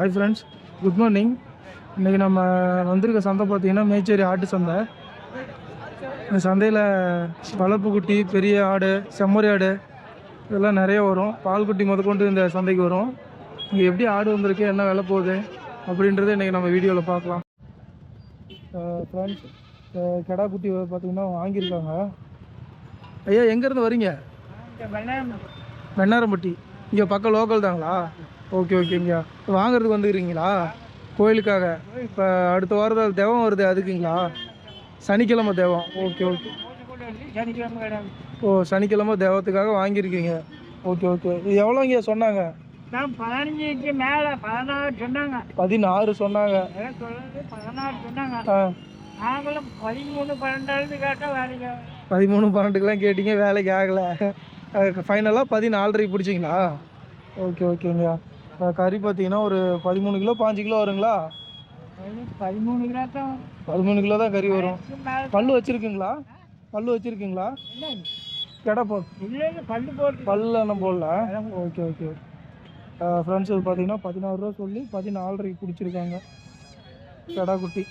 Hi friends, good morning. இன்றைக்கி நம்ம வந்திருக்க சந்தை பார்த்திங்கன்னா மேச்சேரி ஆட்டு சந்தை. இந்த சந்தையில் வளர்ப்பு குட்டி, பெரிய ஆடு, செம்மறி ஆடு இதெல்லாம் நிறைய வரும். பால் குட்டி முதற்கொண்டு இந்த சந்தைக்கு வரும். இங்கே எப்படி ஆடு வந்திருக்கு, என்ன விலை போகுது அப்படின்றத இன்றைக்கி நம்ம வீடியோவில் பார்க்கலாம். ஃப்ரெண்ட்ஸ், கெடா குட்டி பார்த்திங்கன்னா வாங்கியிருக்காங்க. ஐயா எங்கேருந்து வரீங்க? வெண்ணாரம்பட்டி. இங்கே பக்கம் லோக்கல் தாங்களா? ஓகே ஓகேங்க. வாங்கிறதுக்கு வந்துக்கிறீங்களா கோயிலுக்காக? இப்போ அடுத்த வாரத்தில் தேவம் வருது, அதுக்குங்களா? சனிக்கிழமை தேவம். Okay okay. ஓ, சனிக்கிழமை தேவத்துக்காக வாங்கியிருக்கீங்க. Okay okay. இது எவ்வளோ இங்கே சொன்னாங்க? 15 மேலே 16 சொன்னாங்க. 16 சொன்னாங்க. 16 சொன்னாங்க. நாங்களும் 13 12 கேட்டால் வேலைக்கு 13 12க்கெலாம் கேட்டீங்க, வேலைக்கு ஆகலை. ஃபைனலாக 14.5 பிடிச்சிங்களா? ஓகே ஓகேங்க. கறி பார்த்தீங்கன்னா ஒரு 13 கிலோ 5 கிலோ வருங்களா? 13 கிலோ தான். 13 கிலோ தான் கறி வரும். பல்லு வச்சுருக்குங்களா? பல்லு வச்சுருக்குங்களா? கடை பல்லு என்ன போடல. Okay okay. ஃப்ரெண்ட்ஸ், இது பார்த்தீங்கன்னா 16 ரூபா சொல்லி 14.5 பிடிச்சிருக்காங்க கடா குட்டி.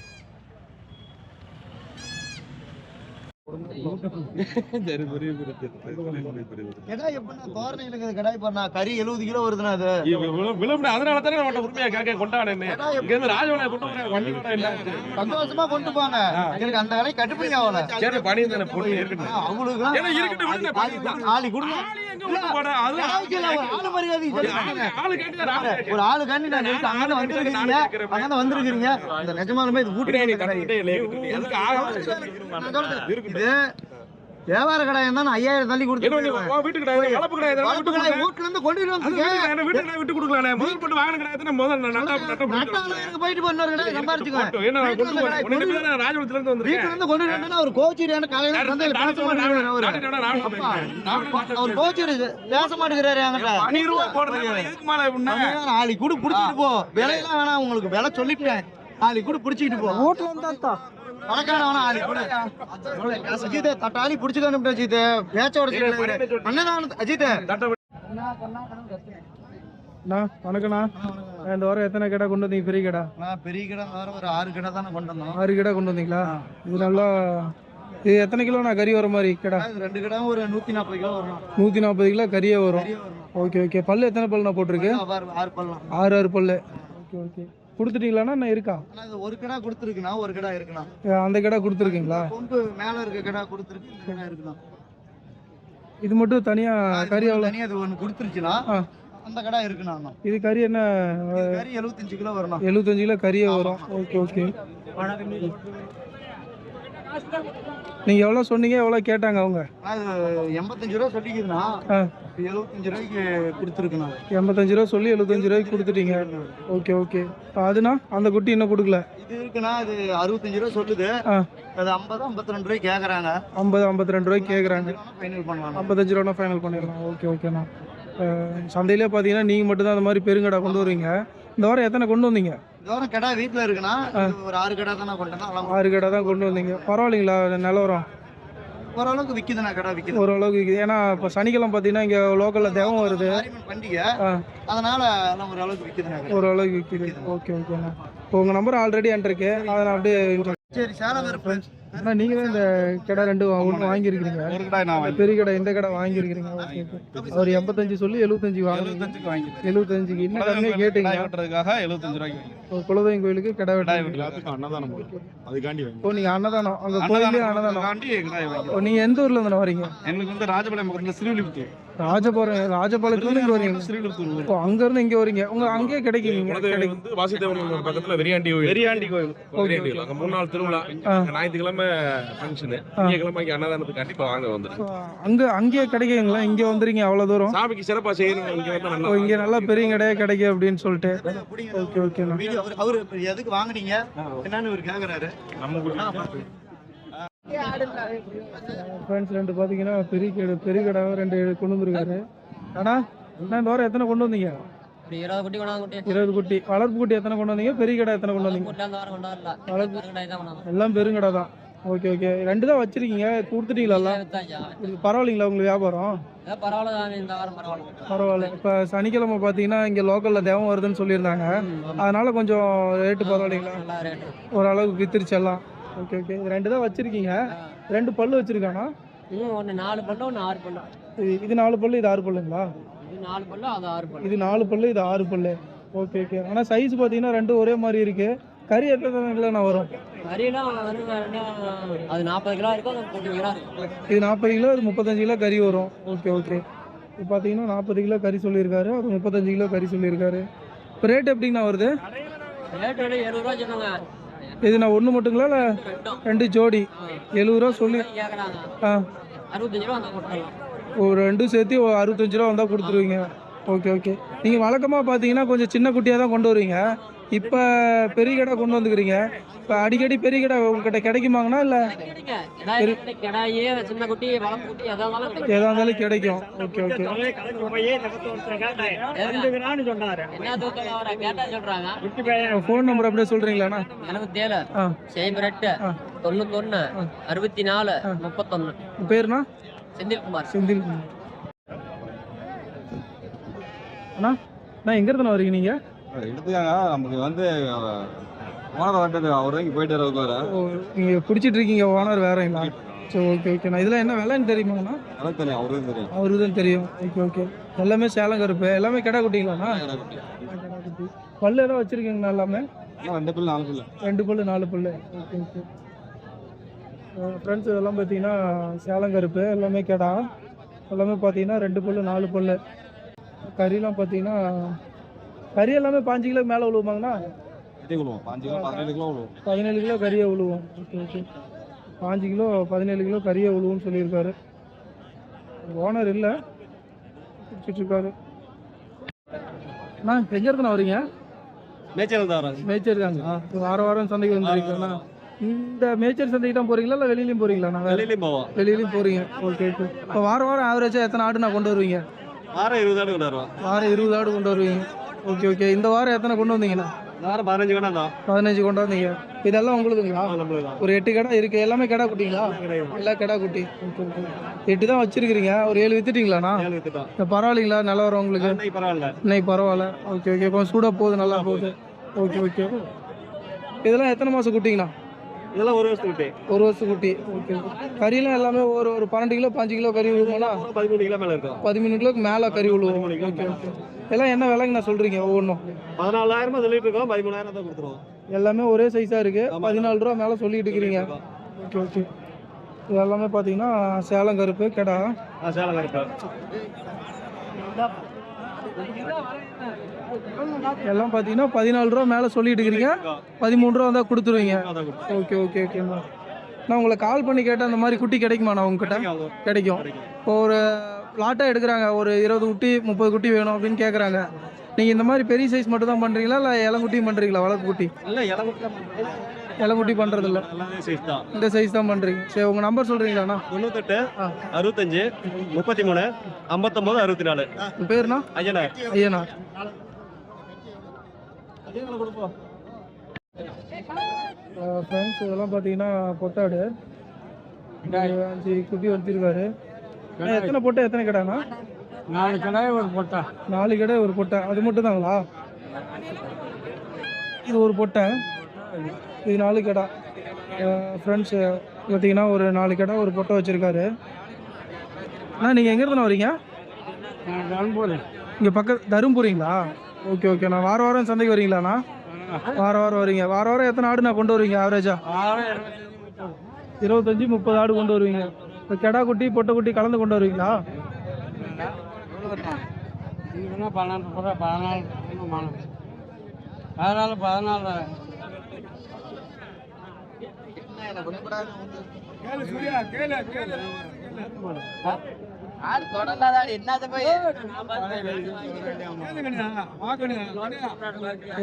கறி 70 கிலோ வருதுன்னா அது அதனால தானே சந்தோஷமா கொண்டு போங்க. எனக்கு அந்த வேலை கட்டுப்படி ஆகல. ஒரு ஆளு காண்டி வந்திருக்கீங்க. நிஜமாலுமே இது வீட்டு வியாபார கடை என்ன 5000 தள்ளி கொடுத்து வீட்டுல இருந்து கொண்டு போயிட்டு ஒரு கோச்சர் ஒரு கோச்சர் பேச மாட்டேங்கிறாரு. நாளைக்கு கூட புடிச்சிட்டு போ. விலையெல்லாம் வேணாம், உங்களுக்கு விலை சொல்லிட்டேன். நாளைக்கு கூட புடிச்சிட்டு போ. வீட்டுல இருந்தா அஜித் தட்டாளி புடிச்சுக்க அஜித் பேச்சோட அஜித். வணக்கண்ணா. இந்த வாரம் எத்தனை கடை கொண்டு வந்தீங்க? பெரிய கடை? பெரிய கடை ஒரு 6 கடை தானே கொண்டு வந்தோம். 6 கடை கொண்டு வந்தீங்களா? இது நல்லா. இது எத்தனை கிலோண்ணா கறி வர மாதிரி கடை? 2 கடை ஒரு 140 கிலோ வரும். 140 கிலோ கறியே வரும். Okay okay. பல்லு எத்தனை பல்லுண்ணா போட்டிருக்கு? 6 பல்லு. Okay okay. கொடுத்துட்டீங்களாண்ணா? என்ன இருக்கா? ஒரு கடை கொடுத்துருக்குண்ணா, ஒரு கடை இருக்குண்ணா. அந்த கடை கொடுத்துருக்கீங்களா? கொம்பு மேல இருக்க கடை கொடுத்துருக்கு, இந்த கடை இருக்குண்ணா. இது மட்டும் தனியா கறி தனியா இது ஒன்று கொடுத்துருச்சுன்னா அந்த கடை இருக்குண்ணா. இது கறி என்ன? கறி 75 கிலோ வரணும். 75 கிலோ கறியே வரும். Okay okay. நீங்க எவ்வளோ சொன்னீங்க, எவ்வளோ கேட்டாங்க அவங்க? 85 ரூபா சொல்லிக்கிறதுண்ணா. 75 ரூபாய்க்கு கொடுத்துருக்குண்ணா. 85 ரூபா சொல்லி 75 ரூபாய்க்கு கொடுத்துட்டீங்க. Okay okay. அதுனா அந்த குட்டி இன்னும் கொடுக்கல? இது இருக்குண்ணா. அது 65 ரூபா சொல்லுது. அது 50 52 ரூபாய்க்கு கேட்குறாங்க. 50 52 ரூபாய்க்கு கேட்குறாங்க. ஃபைனல் பண்ணலாம். 55 ரூபா ஃபைனல் பண்ணிடலாம். ஓகே ஓகேண்ணா. சந்தையிலே பார்த்தீங்கன்னா நீங்கள் மட்டும்தான் அந்த மாதிரி பெருங்கடை கொண்டு வருவீங்க. இந்த வாரம் எத்தனை கொண்டு வந்தீங்க? இந்த வாரம் கடை வீட்டில் இருக்குண்ணா. ஒரு 6 கடை தானே கொண்டு வந்தோம். 6 கடை தான் கொண்டு வந்தீங்க. பரவாயில்லைங்களா நிலவரம்? ஓரளவுக்கு விற்கிதுண்ணா, கடை விற்கிது. ஓரளவுக்கு விற்கிது. ஏன்னா இப்போ சனிக்கிழமை பார்த்தீங்கன்னா இங்கே லோக்கலில் தேவம் வருது பண்டிகை, அதனால எல்லாம் ஓரளவுக்கு விற்கிதுண்ணா. ஓரளவுக்கு விற்கிது. ஓகே ஓகேண்ணா. இப்போ உங்கள் நம்பர் ஆல்ரெடி என்ட்ருக்கு, அதை நான் அப்படியே. சரி, சேலம் ஃப்ரெண்ட்ஸ். ஆனால் நீங்கள் தான் இந்த கடை 2 ஒன்று வாங்கியிருக்கிறீங்க. பெரிய கடை இந்த கடை வாங்கியிருக்கிறீங்க. Okay okay. அவர் 85 சொல்லி 75 வாங்கியிருக்கீங்க. 75க்கு இன்னும் கம்மியாக கேட்டீங்க. 75 ரூபாய்க்கு குலதெய்வம் கோயிலுக்கு கடை அன்னதானம். ஓ, நீங்கள் அன்னதானம் அங்கே கோயிலே அன்னதானம். நீங்கள் எந்த ஊர்ல இருந்து வரீங்க? எனக்கு வந்து ராஜபாளையம் பக்கத்தில் ஸ்ரீவில்லிபுத்தூர். ராஜபாளையத்துல இருந்து வரீங்க? ஓ, அங்க இருந்து இங்க வரீங்க. உங்க அங்கேயே கிடைக்குங்க? வாசிதேவன் பக்கத்துல வெறியாண்டி கோயில். 3 நாள் திருவிழா. ஞாயிற்றுக்கிழமை ஃபங்க்ஷன், திங்கக்கிழமைக்கு அன்னதானத்துக்கு கண்டிப்பா வாங்க வந்துருக்கு. அங்கேயே கிடைக்குங்களா? இங்க வந்துறீங்க அவ்வளவு தூரம்? சாமிக்கு சிறப்பா செய்யணும். இங்க வந்து நல்லா இங்க நல்லா பெரிய கடையே கிடைக்கும் அப்படின்னு சொல்லிட்டு. Okay okay. அவரு எதுக்கு வாங்குனீங்க என்னன்னு இவர் கேக்குறாரு. ஃப்ரெண்ட்ஸ், 2 பார்த்தீங்கன்னா பெரிய கடை 2 கொண்டு வந்துருக்காரு. அண்ணா, இந்த வாரம் எத்தனை கொண்டு வந்தீங்க? 20 குட்டி. வளர்ப்பு குட்டி எத்தனை கொண்டு வந்தீங்க? பெரிய கடை எத்தனை கொண்டு வந்தீங்க? எல்லாம் பெருங்கடை தான். ஓகே ஓகே, 2 தான் வச்சிருக்கீங்க, கொடுத்துட்டீங்களா? இது பரவாயில்லைங்களா உங்களுக்கு வியாபாரம்? பரவாயில்ல. இப்போ சனிக்கிழமை பார்த்தீங்கன்னா இங்கே லோக்கலில் தேவம் வருதுன்னு சொல்லியிருந்தாங்க, அதனால கொஞ்சம் ரேட்டு பரவாயில்லைங்களா? ஓரளவுக்கு வித்துருச்சு எல்லாம். ஓகே ஓகே, இது 2 தான் வச்சிருக்கீங்க, 2 பல்லு வச்சிருக்கானா? ஒன்று 4 பல்லு, ஒன்று 6 பல்லு. இது 4 பல்லு, இது 6 பல்லுங்களா? இது 4 பல்லு, அது 6 பல்லு. இது 4 பல்லு, இது 6 பல்லு. ஓகே ஓகே, ஆனால் சைஸ் பார்த்தீங்கன்னா 2 ஒரே மாதிரி இருக்கு. கறி எத்தனை கிலோண்ணா வரும்? கறியெல்லாம் அது 40 கிலோ இருக்கும், அது 30 கிலோ இருக்கும். இது 40 கிலோ, இது 35 கிலோ கறி வரும். ஓகே ஓகே, இப்போ பார்த்தீங்கன்னா 40 கிலோ கறி சொல்லியிருக்காரு, அது 35 கிலோ கறி சொல்லியிருக்காரு. இப்போ ரேட் எப்படிங்கண்ணா வருது? ரேட் 70 ரூபா சொன்னாங்க. இது நான் ஒன்று மட்டுங்களா இல்லை 2 ஜோடி? 70 ரூபா சொல்லி கேட்குறாங்க. 65 ரூபா அந்த கொடுத்துடலாம். ஒரு 2 சேர்த்து 65 ரூபா வந்தால் கொடுத்துருவீங்க. ஓகே ஓகே, நீங்கள் வழக்கமாக பார்த்தீங்கன்னா கொஞ்சம் சின்ன குட்டியாக தான் கொண்டு வருவீங்க, இப்போ பெரிய கடை கொண்டு வந்துக்கிறீங்க. இப்போ அடிக்கடி பெரிய கடை உங்ககிட்ட கிடைக்குமாங்கண்ணா? இல்லை கிடாயி, சின்ன குட்டி, வளர்ப்பு குட்டி எதா இருந்தாலும் கிடைக்கும். ஓகே ஓகே, ஃபோன் நம்பர் அப்படியே சொல்கிறீங்களாண்ணா? 77 08 91 64 31. பேருண்ணா? செந்தில்குமார். செந்தில்குமார். அண்ணா அண்ணா எங்கேருந்துண்ணா வரீங்க நீங்கள்? எடுத்துக்காங்க நமக்கு வந்து ஓனர் வந்துட்டு அவர் வரைக்கும் போயிட்டு வர ஓ, நீங்கள் பிடிச்சிட்டு இருக்கீங்க, ஓனர் வேறங்களா? சரி ஓகே ஓகேண்ணா. இதெல்லாம் என்ன விலைன்னு தெரியுமாங்கண்ணா? அதான் தெரியும், அவருக்கு தெரியும். அவருக்கு தான் தெரியும். ஓகே ஓகே, எல்லாமே சேலம் கருப்பு, எல்லாமே கிடா குட்டிங்களாண்ணா? கிடா குட்டி. பல்லு எதாவது வச்சுருக்கீங்கண்ணா? எல்லாமே 2 பல்லு 4 பல்லு. 2 பல்லு 4 பல்லு. ஓகே ஓகே ஃப்ரெண்ட்ஸ், இதெல்லாம் பார்த்தீங்கன்னா சேலம் கருப்பு, எல்லாமே கிடா, எல்லாமே பார்த்தீங்கன்னா 2 பல்லு 4 பல்லு. கறிலாம் பார்த்தீங்கன்னா கறி எல்லாமே 5 கிலோ மேலே விழுவுமாங்கண்ணா? 5 கிலோ 17 கிலோ விழுவும். 17 கிலோ கறியை விழுவும். ஓகே ஓகே, 5 கிலோ 17 கிலோ கறியை விழுவுன்னு சொல்லியிருக்காரு. ஓனர் இல்லை, பிடிச்சிட்ருக்காரு. அண்ணா எங்கேருந்துண்ணா வரீங்க? மேய்ச்சல் தான் வராங்க. மேய்ச்சல் தாங்க. வாரம் வாரம் சந்தைக்கு வந்துருக்கீங்களா? இந்த மேய்ச்சல் சந்தைக்கு தான் போகிறீங்களா இல்லை வெளியிலையும் போகிறீங்களா? வெளியிலையும் போவோம். வெளியிலையும் போகிறீங்க. ஓகே ஓகே, இப்போ வாரம் வாரம் ஆவரேஜாக எத்தனை ஆடு நான் கொண்டு வருவீங்க? வாரம் 20 ஆடு கொண்டு வருவோம். வாரம் 20 ஆடு கொண்டு வருவீங்க. ஓகே ஓகே, இந்த வாரம் எத்தனை கொண்டு வந்தீங்கண்ணா? வாரம் 15 கொண்டு வந்தோம். 15 கொண்டு வந்தீங்க. இதெல்லாம் உங்களுதுங்களா? நம்மளுக்கு தான். ஒரு 8 கடை இருக்குது, எல்லாமே கடை குட்டிங்களா? எல்லாம் கடை குட்டி. ஓகே ஓகே, 8 தான் வச்சிருக்கிறீங்க, ஒரு 7 வித்துட்டீங்களாண்ணா? 7 வித்துட்டோம். இப்போ பரவாயில்லைங்களா நிலவரம் உங்களுக்கு? இன்னைக்கு பரவாயில்ல. இன்னைக்கு பரவாயில்ல. ஓகே ஓகே, கொஞ்சம் சூடாக போகுது, நல்லா போகுது. ஓகே ஓகே, இதெல்லாம் எத்தனை மாதம் குட்டிங்கண்ணா? இதெல்லாம் 1 வருஷத்துக்கு விட்டு. 1 வருஷம் குட்டி. ஓகே ஓகே, கறியெல்லாம் எல்லாமே ஒரு 12 கிலோ 5 கிலோ கறி விழுவுங்களா? 13 கிலோ மேலே இருக்கும். 13 கிலோக்கு மேலே கறி விழுவும். ஓகே ஓகே, எல்லாம் என்ன விலைங்க நான் சொல்கிறீங்க ஒவ்வொன்றும்? 14,000 சொல்லிட்டு இருக்கோம், 13,000 தான் கொடுத்துருவோம். எல்லாமே ஒரே சைஸாக இருக்குது, 14 ரூபா மேலே சொல்லிட்டு இருக்கிறீங்க. ஓகே ஓகே, இது எல்லாமே பார்த்தீங்கன்னா சேலம் கருப்பு கடா. சேலம் கருப்பு எல்லாம் பார்த்தீங்கன்னா 14 ரூபா மேலே சொல்லிட்டு இருக்கிறீங்க, 13 ரூபா தான் கொடுத்துருவீங்க. ஓகே ஓகே ஓகேண்ணா. நான் உங்களை கால் பண்ணி கேட்டேன், அந்த மாதிரி குட்டி கிடைக்குமாண்ணா உங்ககிட்ட? கிடைக்கும். இப்போ ஒரு லாட்டாக எடுக்கிறாங்க, ஒரு 20 குட்டி 30 குட்டி வேணும் அப்படின்னு கேட்குறாங்க. நீங்கள் இந்த மாதிரி பெரிய சைஸ் மட்டும் தான் பண்ணுறீங்களா இல்லை இளங்குட்டியும் பண்ணுறீங்களா? வளர்ப்பு குட்டி இல்லை, இளங்குட்டி பண்ணுறதில்ல, இந்த சைஸ் தான் பண்ணுறீங்க. சரி, உங்கள் நம்பர் சொல்கிறீங்களாண்ணா? 98 65 33 59 64. உங்கள் பேருண்ணா? ஐயனா. ஐயனா. ஃப்ரெண்ட்ஸ், இதெல்லாம் பார்த்தீங்கன்னா பொட்டாடு 5 குட்டி வச்சுருக்காரு. எத்தனை பொட்டை எத்தனை கடாண்ணா? 4 கடாய், ஒரு பொட்டா. 4 கடை ஒரு பொட்டை, அது மட்டும் தாங்களா? இது ஒரு பொட்டை, இது 4 கடை. ஃப்ரெண்ட்ஸ் பார்த்தீங்கன்னா ஒரு 4 கடை ஒரு பொட்டை வச்சுருக்காரு. அண்ணா நீங்கள் எங்கேருந்துண்ணா வரீங்க? தருமபுரி. இங்கே தருமபுரிங்களா? ஓகே ஓகே, நான் வாரம் வாரம் சந்தைக்கு வரீங்களாண்ணா? வாரம் வாரம் வரீங்க. வாரம் வாரம் எத்தனை ஆடு நான் கொண்டு வருவீங்க ஆவரேஜா? 25-30 ஆடு கொண்டு வருவீங்க. இப்போ கெடா குட்டி பொட்டை குட்டி கலந்து கொண்டு வருவீங்களா? 14.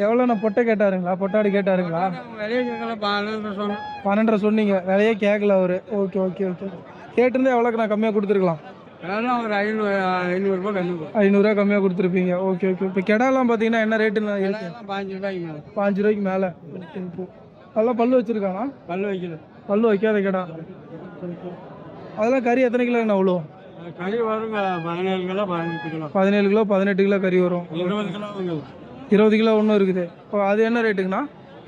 எவ்வளோண்ணா பொட்டை கேட்டாருங்களா? பொட்டாடு கேட்டாருங்களா? 12 சொன்னீங்க, விலையே கேட்கல அவரு. ஓகே ஓகே ஓகே, கேட்டிருந்தா எவ்வளோக்கு நான் கம்மியாக கொடுத்துருக்கலாம்? ஒரு 500 ரூபாய் கம்மி. 500 ரூபா கம்மியாக கொடுத்துருப்பீங்க. ஓகே ஓகே, இப்போ கெடாலாம் பார்த்தீங்கன்னா என்ன ரேட்டுன்னு இருக்கு? 5 ரூபாய்க்கு மேலே. 5 ரூபாய்க்கு மேலே. ஓகே ஓகே, நல்லா பல்லு வச்சுருக்கானா? பல்லு வைக்கல. பல்லு வைக்காத கடா. அதெல்லாம் கறி எத்தனை கிலோங்கண்ணா அவ்வளோ? கறி வருங்க 17 கிலோ 18 கிலோ 17 கிலோ 18 கிலோ கறி வரும். 20 கிலோ 20 கிலோ ஒன்றும் இருக்குது. இப்போ அது என்ன ரேட்டுங்கண்ணா?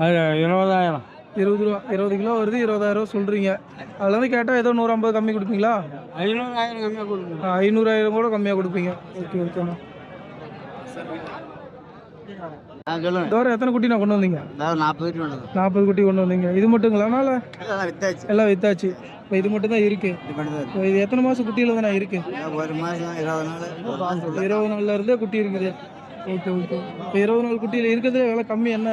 அது 20,000. 20 ரூபா. 20 கிலோ வருது, 20,000 சொல்கிறீங்க. அதில் வந்து கேட்டால் ஏதோ 150 கம்மி கொடுப்பீங்களா? 500,000 கம்மியாக கொடுங்க. 500,000 கூட கம்மியாக கொடுப்பீங்க. ஓகே ஓகேண்ணா. சொல்லுங்க. இதோட எத்தனை குட்டி நான் கொண்டு வந்தீங்க? 40 குட்டி வேணும். 40 குட்டி கொண்டு வந்தீங்க. இது மட்டுங்களாண்ணா இல்லை வித்தாச்சு. எல்லாம் வித்தாச்சு? இப்போ இது மட்டும் தான் இருக்குது. இது பண்ணுறது இப்போ இது எத்தனை மாதம் குட்டியில் தானே இருக்குது? 1 மாதம் 20 நாள் 20 நாள்ல இருந்தே குட்டி இருக்குது. Okay okay. இப்போ 20 நாள் குட்டியில் இருக்கிறது விலை கம்மி. என்ன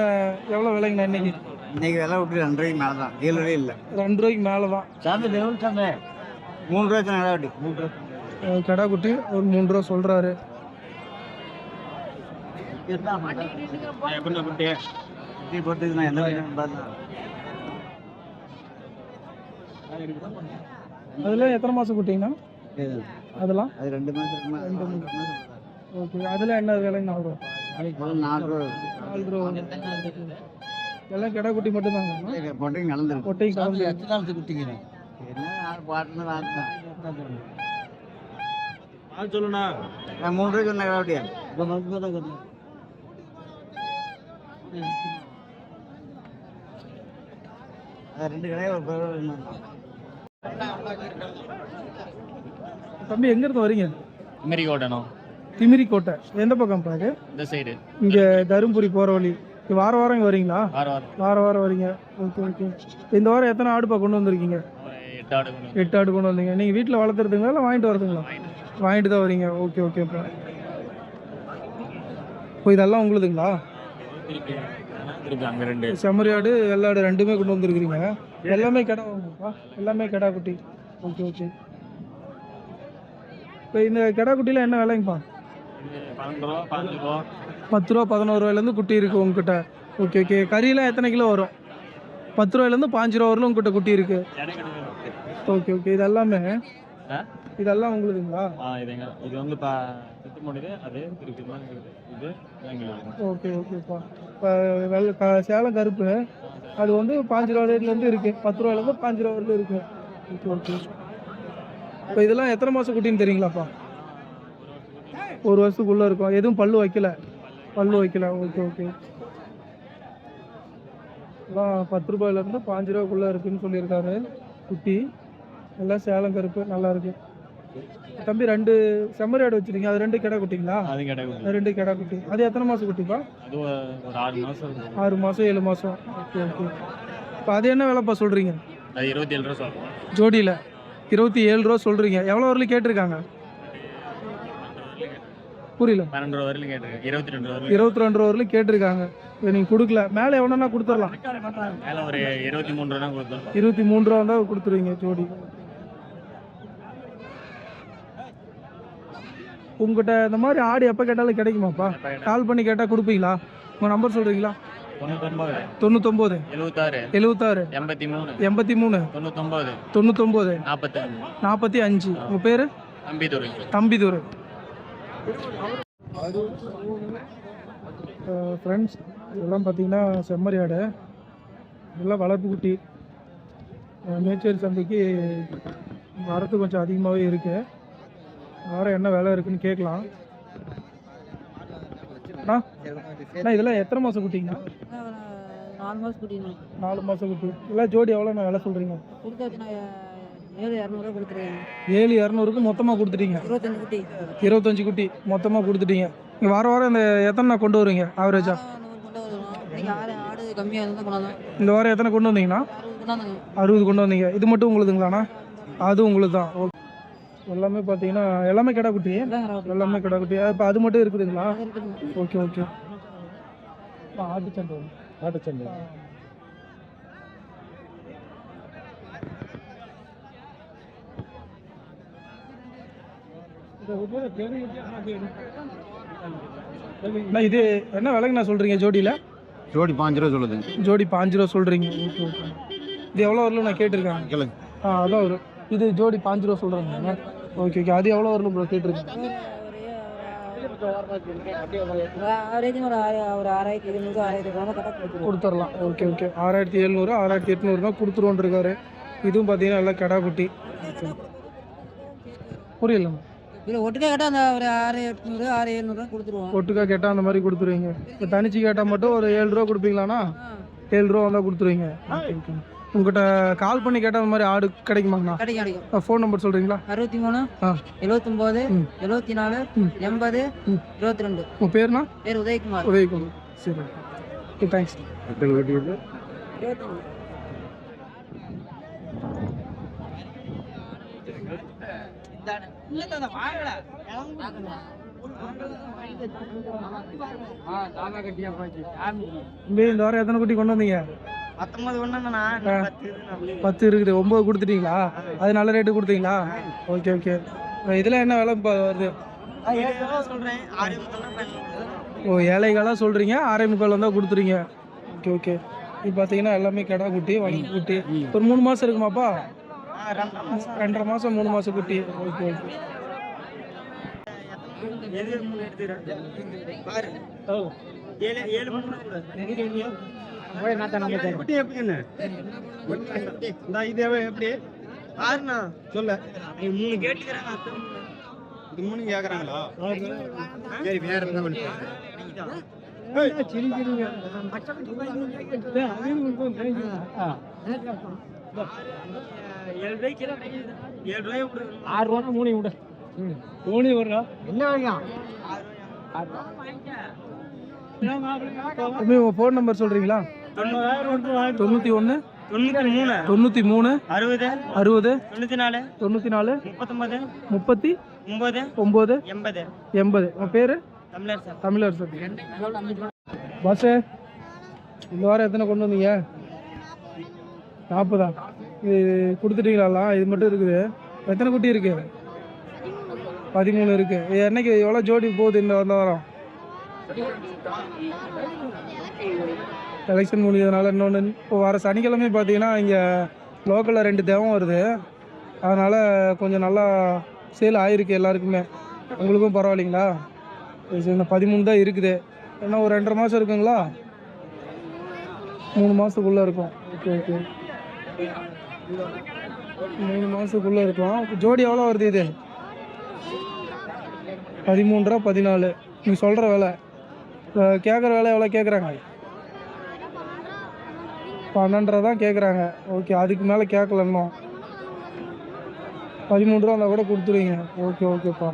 எவ்வளோ விலைங்கண்ணா இன்னைக்கு? இன்னைக்கு விலை விட்டு 2 ரூபாய்க்கு மேலே தான். 7 ரூபாய் இல்லை. 2 ரூபாய்க்கு மேலே தான். சாமி லெவல் சாமி 3 ரூபாய்க்கு நல்லா விட்டு 3 ரூபாய். கடா குட்டி ஒரு 3 ரூபா சொல்கிறாரு. எப்படி குட்டி குட்டி போட்டுக்கு நான் என்ன பார்த்தேன். அதில் எத்தனை மாதம் குட்டிங்கண்ணா? அதெல்லாம் அது 2 மாதம் 2 மாதம். ஓகே. அதில் என்ன விலைங்கண்ணா வரும்? 4 ரூபா 4 ரூபா. எல்லாம் கடா குட்டி மட்டும்தாங்க? போட்டு கலந்துருக்கு. கொட்டை கலந்து எத்தனை குட்டிங்க என்ன பாட்டுன்னு வாங்க சொல்லுண்ணா. 3 ரூபாய்க்கு ஒன்று அப்படியா இப்போ ரெண்டு கடையில் தம்பி எங்கேருந்து வரீங்க? திமிரி கோட்டனோ. திமிரி கோட்டை எந்த பக்கம் பாரு? இந்த சைடு. இங்கே தருமபுரி போகிற வழி. வாரம் வாரம் இங்கே வரீங்களா? வாரம் வாரம் வரீங்க. Okay okay. இந்த வாரம் எத்தனை ஆடுப்பா கொண்டு வந்திருக்கீங்க? 8 ஆடு. 8 ஆடு கொண்டு வந்தீங்க. நீங்கள் வீட்டில் வளர்த்துறதுங்களா இல்லை வாங்கிட்டு வரதுங்களா? வாங்கிட்டு தான் வரீங்க. ஓகே ஓகேப்பா. இப்போ இதெல்லாம் உங்களுதுங்களா? அங்கே 2 செம்மறி ஆடு வெள்ளை ஆடு ரெண்டுமே கொண்டு வந்துருக்குறீங்க. எல்லாமே கடை வாங்கப்பா. எல்லாமே கடா குட்டி. Okay okay. இப்போ இந்த கடா குட்டியில் என்ன விலைங்கப்பா? 12 ரூபா 15 ரூபா 10 ரூபா 11 ரூபாயிலேருந்து குட்டி இருக்குது உங்ககிட்ட. Okay okay. கறியெல்லாம் எத்தனை கிலோ வரும்? 10 ரூபாயிலேருந்து 5 ரூபா வரலும் உங்ககிட்ட குட்டி இருக்குது. Okay okay. இதெல்லாம் உங்களுதுங்களா? இது வந்து அது இது ஓகே ஓகேப்பா. இப்போ சேலம் கருப்பு அது வந்து 5 ரூபா ரேட்லேருந்து இருக்குது. 10 ரூபாயிலேருந்து 5 ரூபா வரலும் இருக்குது. Okay okay. இப்போ இதெல்லாம் எத்தனை மாதம் குட்டின்னு தெரியுங்களாப்பா? 1 வருஷத்துக்குள்ளே இருக்கும். எதுவும் பல்லு வைக்கல? Okay okay. எல்லாம் 10 ரூபாயிலேருந்து 5 ரூபாக்குள்ளே இருக்குதுன்னு சொல்லியிருக்காரு குட்டி. எல்லாம் சேலம் கருப்பு நல்லா இருக்கு. தம்பி 2 செம்மறி ஆடு வச்சுருக்கீங்க. அது 2 கிடா குட்டிங்களா? அது கிடையாது. 2 கிடா குட்டி. அது எத்தனை மாதம் குட்டிப்பா? அது ஒரு 6 மாதம் 6 மாதம் 7 மாதம். Okay okay. இப்போ அது என்ன விலைப்பா சொல்கிறீங்க? அது 27 ரூபா சொல்கிறோம். ஜோடியில் 27 ரூபா சொல்கிறீங்க. எவ்வளோ வரலும் கேட்டிருக்காங்க? புரியல. 12 ரூபா வரையிலும் கேட்டிருக்கேன். 22 ரூபா 22 ரூபா வரலும் கேட்டிருக்காங்க. நீங்கள் கொடுக்கல. மேலே எவ்வளோன்னா கொடுத்துடலாம். மேலே ஒரு 23 ரூபா கொடுத்தோம். 23 ரூபா தான் கொடுத்துருவீங்க ஜோடி. உங்கள்கிட்ட இந்த மாதிரி ஆடு எப்போ கேட்டாலும் கிடைக்குமாப்பா? கால் பண்ணி கேட்டால் கொடுப்பீங்களா? உங்கள் நம்பர் சொல்கிறீங்களா? 99 99 76 76 83 83 99 99 45 45. உங்கள் பேர்? தம்பிதுரை. தம்பிதுரை. ஃப்ரெண்ட்ஸ் இதெல்லாம் பார்த்தீங்கன்னா செம்மறி ஆடு. இதெல்லாம் வளர்ப்பு குட்டி. மேச்சேரி சந்தைக்கு வரத்து கொஞ்சம் அதிகமாகவே இருக்குது. வாரம் என்ன விலை இருக்குன்னு கேட்கலாம். அண்ணா இதெல்லாம் எத்தனை மாதம் குட்டிங்கண்ணா? 4 மாதம் குட்டிங்க. 4 மாதம் குட்டி. இதெல்லாம் ஜோடி எவ்வளோ நான் விலை சொல்கிறீங்க? கொடுத்தாச்சுண்ணா 7,200 கொடுத்துருக்கேன். 7,200க்கு மொத்தமாக கொடுத்துட்டீங்க. 25 குட்டி. 25 குட்டி மொத்தமாக கொடுத்துட்டீங்க. நீங்கள் வாரம் வாரம் இந்த எத்தனை நான் கொண்டு வருவீங்க ஆவரேஜாக? கொண்டு வருவோம். நீங்கள் ஆடு கம்மியாக இருந்தால் கொண்டாந்தோம். இந்த வாரம் எத்தனை கொண்டு வந்தீங்கன்னா? 60 கொண்டாந்தாங்க. 60 கொண்டு வந்தீங்க. இது மட்டும் உங்களுதுங்களாண்ணா? அது உங்களுக்கு தான். ஓகே. எல்லாமே பார்த்தீங்கன்னா எல்லாமே கிடா குட்டி. எல்லாமே கிடா குட்டி. இப்போ அது மட்டும் இருக்குதுங்களா? Okay okay. ஆட்டுச்சந்தை. இது என்ன விலைக்கு நான் சொல்கிறீங்க ஜோடியில்? ஜோடி 5 ரூபா சொல்லுதுங்க. ஜோடி 5 ரூபா சொல்கிறீங்க. Okay okay. இது எவ்வளோ வரலும் நான் கேட்டிருக்கேன்? கேளுங்க. அதான் வரும். இது ஜோடி 5 ரூபா சொல்கிறாங்க. Okay okay. அது எவ்வளோ வரலும் ப்ரோ கேட்டிருக்கேன்? ஆவரேஜ் ஒரு 6,700 6,800 கொடுத்துடலாம். Okay okay. 6,700 6,800 தான் கொடுத்துருவோன்ருக்காரு. இதுவும் பார்த்தீங்கன்னா நல்லா கிடா குட்டி. புரியலம்மா. இல்லை ஒட்டுக்கா கேட்டால் அந்த ஒரு 6,800 6,700 கொடுத்துருவோம். ஒட்டுக்கா கேட்டால் அந்த மாதிரி கொடுத்துருவீங்க. இப்போ தனிச்சு கேட்டால் மட்டும் ஒரு 7 ரூபா கொடுப்பீங்களாண்ணா? 7 ரூபா வந்தால் கொடுத்துருவீங்க. உங்கள்கிட்ட கால் பண்ணி கேட்டால் அந்த மாதிரி ஆடு கிடைக்குமாங்கண்ணா? கிடைக்கும். ஃபோன் நம்பர் சொல்கிறீங்களா? 63 ஆ 79 74 80 22. உங்கள் பேருண்ணா? பேர் உதயகுமார். உதயகுமார். சரி ஓகே தேங்க்ஸ். இந்த வாரம் எத்தனை குட்டி கொண்டு வந்தீங்க? 19 ஒண்ணுங்கண்ணா. 10 இருக்குது. 9 கொடுத்துட்டீங்களா? அது நல்ல ரேட்டு கொடுத்தீங்களா? Okay okay. இதில் என்ன விலை இப்போ வருது? சொல்றேன். 6,500 ஓ ஏழைகளாக சொல்கிறீங்க. 6,500 வந்தால் கொடுத்துறீங்க. Okay okay. இப்போ பார்த்தீங்கன்னா எல்லாமே கிடா குட்டி வளர்ப்பு குட்டி. ஒரு 3 மாதம் இருக்குமாப்பா? 2.5 மாதம் 3 மாதம் குட்டி. Okay okay. சொல்ல 3 கேட்டுக்கிறாங்க. 3 கேக்குறாங்களா? சரி வேற என்ன பண்ணுங்க? ஃபோன் நம்பர் சொல்றீங்களா? 91 93 60 60 94 94 39 30 9 80. உன் பேரு? தமிழர் சார். தமிழர் சார். பாஸ் இந்த வாரம் எத்தனை கொண்டு வந்தீங்க? 40. இது கொடுத்துட்டீங்களா? இது மட்டும் இருக்குது. எத்தனை குட்டி இருக்கு? 13 இருக்கு. என்னைக்கு எவ்வளோ ஜோடி போகுது இந்த வாரம்? எலெக்ஷன் முடிஞ்சதுனால இன்னொன்று இப்போ வர சனிக்கிழமை பார்த்தீங்கன்னா இங்கே லோக்கலில் 2 தேவம் வருது. அதனால் கொஞ்சம் நல்லா சேல் ஆகிருக்கு எல்லாருக்குமே. உங்களுக்கும் பரவாயில்லைங்களா? இந்த 13 தான் இருக்குது. ஏன்னா ஒரு 2.5 மாதம் இருக்குங்களா? 3 மாதத்துக்குள்ளே இருக்கும். Okay okay. 3 மாதத்துக்குள்ளே இருக்கும். ஜோடி எவ்வளோ வருது இது? 13 ரூபா 14. நீங்கள் சொல்கிற விலை கேட்குற விலை எவ்வளோ கேட்குறாங்க? 12 தான் கேட்குறாங்க. ஓகே அதுக்கு மேலே கேட்கல இன்னும். 13 ரூபா இருந்தால் கூட கொடுத்துருவீங்க. ஓகே ஓகேப்பா.